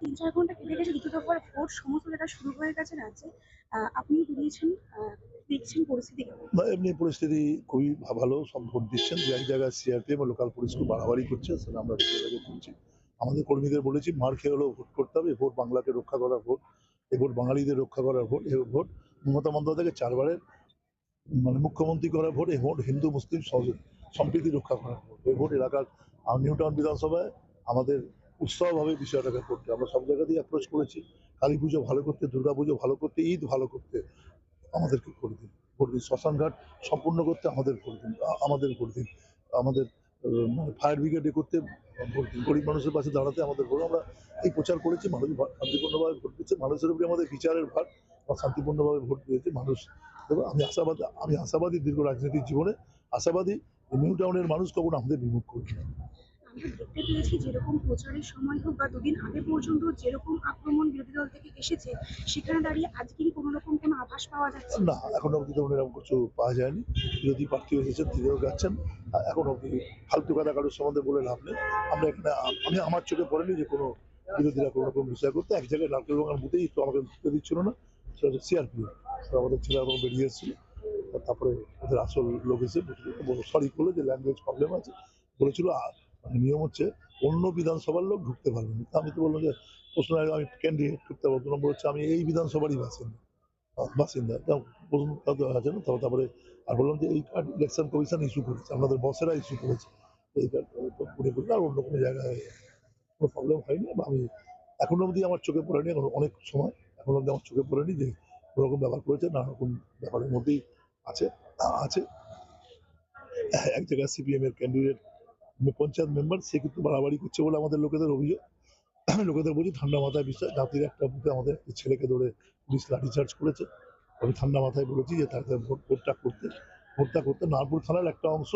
৩-৪ ঘন্টা কেটে গেছে, দ্বিতীয় দফার ভোট সমস্ত জায়গায় শুরু হয়ে গেছে রাজ্যে। আপনিও বেরিয়েছেন, দেখছেন পরিস্থিতি কেমন? না, এমনি পরিস্থিতি খুবই ভালো, সব ভোট দিচ্ছেন। দু এক জায়গায় সিআরপিএফ ও লোকাল পুলিশ খুব বাড়াবাড়ি করছে, সেটা আমরা করছি। আমাদের কর্মীদের বলেছি মার খেয়ে হলেও ভোট করতে হবে। ভোট বাংলাকে রক্ষা করার ভোট, এ ভোট বাঙালিদের রক্ষা করার ভোট, এ ভোট মমতা বন্দ্যোপাধ্যায়কে 4বারের মুখ্যমন্ত্রী করার ভোট, এ ভোট হিন্দু মুসলিম সম্প্রীতি রক্ষা করার ভোট, এই ভোট এলাকার নিউ টাউন বিধানসভায় আমাদের উৎসাহভাবে বিষয়টাকে করতে আমরা সব জায়গাতেই অ্যাপ্রোচ করেছি। কালী পুজো ভালো করতে, দুর্গা পুজো ভালো করতে, ঈদ ভালো করতে আমাদেরকে ভোট দিন, ভোট দিন। শ্মশানঘাট সম্পূর্ণ করতে আমাদের ভোট দিন, আমাদের ভোট দিন। আমাদের মানে ফায়ার ব্রিগেডে করতে ভোট দিন। গরিব মানুষের পাশে দাঁড়াতে আমাদের ভোট। আমরা এই প্রচার করেছি, মানুষ শান্তিপূর্ণভাবে ভোট দিচ্ছে। মানুষের উপরে আমাদের বিচারের ভার, শান্তিপূর্ণভাবে ভোট দিয়েছে মানুষ। এবং আমি আশাবাদী দীর্ঘ রাজনৈতিক জীবনে আশাবাদী নিউ টাউনের মানুষ কখনো আমাদের বিমুখ করবে না। আমরা দেখতে পেয়েছি যেরকম প্রচারের সময় হোক বা দুদিন আগে পর্যন্ত যেরকম আক্রমণ বিরোধী দল থেকে এসেছে, সেখানে দাঁড়িয়ে আজকে কি কোনো রকম কোনো আভাস পাওয়া যাচ্ছে? না, এখনো অব্দি তো এরকম কিছু পাওয়া যায়নি। বিরোধী প্রার্থী এসেছেন, তিনিও যাচ্ছেন। এখন অব্দি ফালতু কথা কারোর সম্বন্ধে বলে লাভ নেই। আমরা এখানে আমি আমার চোখে পড়েনি যে কোনো বিরোধীরা কোনো রকম বিষয় করতে। এক জায়গায় লালকেলবাগান বুথেই তো আমাকে ঢুকতে দিচ্ছিল না, সেটা হচ্ছে সিআরপিএফ। আমাদের ছেলে এবং বেরিয়ে এসেছিল। তারপরে ওদের আসল লোক এসে সরি করলো যে ল্যাঙ্গুয়েজ প্রবলেম আছে। বলেছিল মানে নিয়ম হচ্ছে অন্য বিধানসভার লোক ঢুকতে পারবে না। আমি তো বললাম যে প্রশ্ন আমি ক্যান্ডিডেট ঢুকতে পারবো। 2 নম্বর হচ্ছে আমি এই বিধানসভারই বাসিন্দা আছে না। তারপরে আর বললাম যে এই কার্ড ইলেকশন কমিশন ইস্যু করেছে, আপনাদের বসেরা ইস্যু করেছে, এই কার্ড পুরো আর অন্য কোনো জায়গায় কোনো প্রবলেম হয়নি। বা আমি এখনো অবধি আমার চোখে পড়েনি, এখন অনেক সময় এখনো অবধি আমার চোখে পড়েনি যে ওরকম ব্যাপার করেছে। নানা রকম ব্যাপারের মধ্যেই আছে আছে এক জায়গায় সিপিএম এর ক্যান্ডিডেট পঞ্চায়েত মেম্বার, সে কিন্তু বাড়াবাড়ি করছে বলে আমাদের লোকেদের অভিযোগ। লোকেদের বলছি ঠান্ডা মাথায় বিষয়। জাতির একটা বুথে আমাদের ছেলেকে ধরে পুলিশ লাঠিচার্জ করেছে। আমি ঠান্ডা মাথায় বলেছি যে তাকে ভোটটা করতে নারপুর থানার একটা অংশ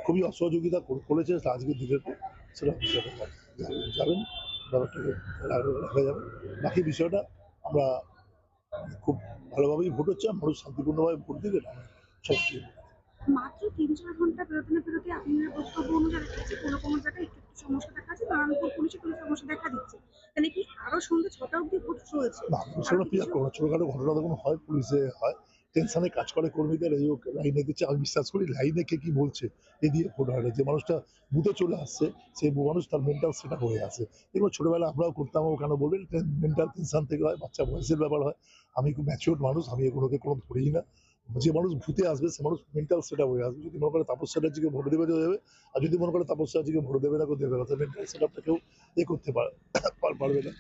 খুবই অসহযোগিতা করেছে আজকের দিনের পর। সেটা বিষয়টা যাবেন, ব্যাপারটাকে রাখা যাবে। বাকি বিষয়টা আমরা খুব ভালোভাবেই ভোট হচ্ছে, মানুষ শান্তিপূর্ণভাবে ভোট দিবে না সব ঠিক। মাত্র ৩-৪ ঘন্টা পেরোতে না পেরোতে আপনার বক্তব্য অনুযায়ী দেখা যাচ্ছে কোনো কোনো জায়গায় একটু একটু সমস্যা দেখা যাচ্ছে, নারায়ণপুর পুলিশে কোনো সমস্যা দেখা দিচ্ছে। তাহলে কি আরো সন্ধ্যে ৬টা অব্দি ভোট চলছে? না, সেগুলো ক্লিয়ার করো না। ছোটখাটো ঘটনা যখন হয় পুলিশে হয়, টেনশনে কাজ করে কর্মীদের, এই লাইনে দিচ্ছে। আমি বিশ্বাস করি লাইনে কে কি বলছে এ দিয়ে ভোট হয় না। যে মানুষটা বুথে চলে আসছে সেই মানুষ তার মেন্টাল সেট আপ হয়ে আছে। এগুলো ছোটবেলা আমরাও করতাম, ও কেন বলবেন মেন্টাল টেনশন থেকে হয়, বাচ্চা বয়সের ব্যাপার হয়। আমি খুব ম্যাচিওর মানুষ, আমি এগুলোকে কোনো ধরেই না। যে মানুষ ভূতে আসবে সে মানুষ মেন্টাল সেট আপ হয়ে আসবে। যদি মনে করে তাপস চ্যাটার্জিকে ভোট দেবে তো দেবে, আর যদি মনে করে তাপস চ্যাটার্জিকে ভোট দেবে না, কেউ দেবে না, মেন্টাল সেট আপটা কেউ করতে পারবে না।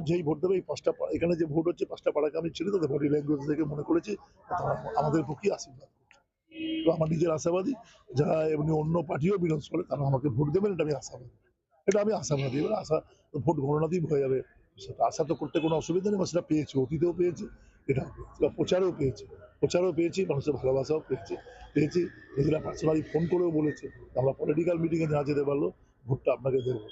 যেই ভোট দেবে এই 5টা এখানে যে ভোট হচ্ছে 5টা পাড়াকে আমি ছিল তাদের বডি ল্যাঙ্গুয়েজ থেকে মনে করেছি তারা আমাদের পক্ষে আশীর্বাদ করছে। তো আমার নিজের আশাবাদী, যারা এমনি অন্য পার্টিও বিলংস করে তারা আমাকে ভোট দেবেন, এটা আমি আশাবাদী। এবার আশা ভোট গণনাতেই হয়ে যাবে। সেটা আশা তো করতে কোনো অসুবিধা নেই, সেটা পেয়েছি, অতীতেও পেয়েছি, এটাও পেয়েছি, বা প্রচারও পেয়েছি, মানুষের ভালোবাসাও পেয়েছি। নিজেরা পার্সোনালি ফোন করেও বলেছে, আমরা পলিটিক্যাল মিটিংয়ে না যেতে পারলো ভোটটা আপনাকে দেবো।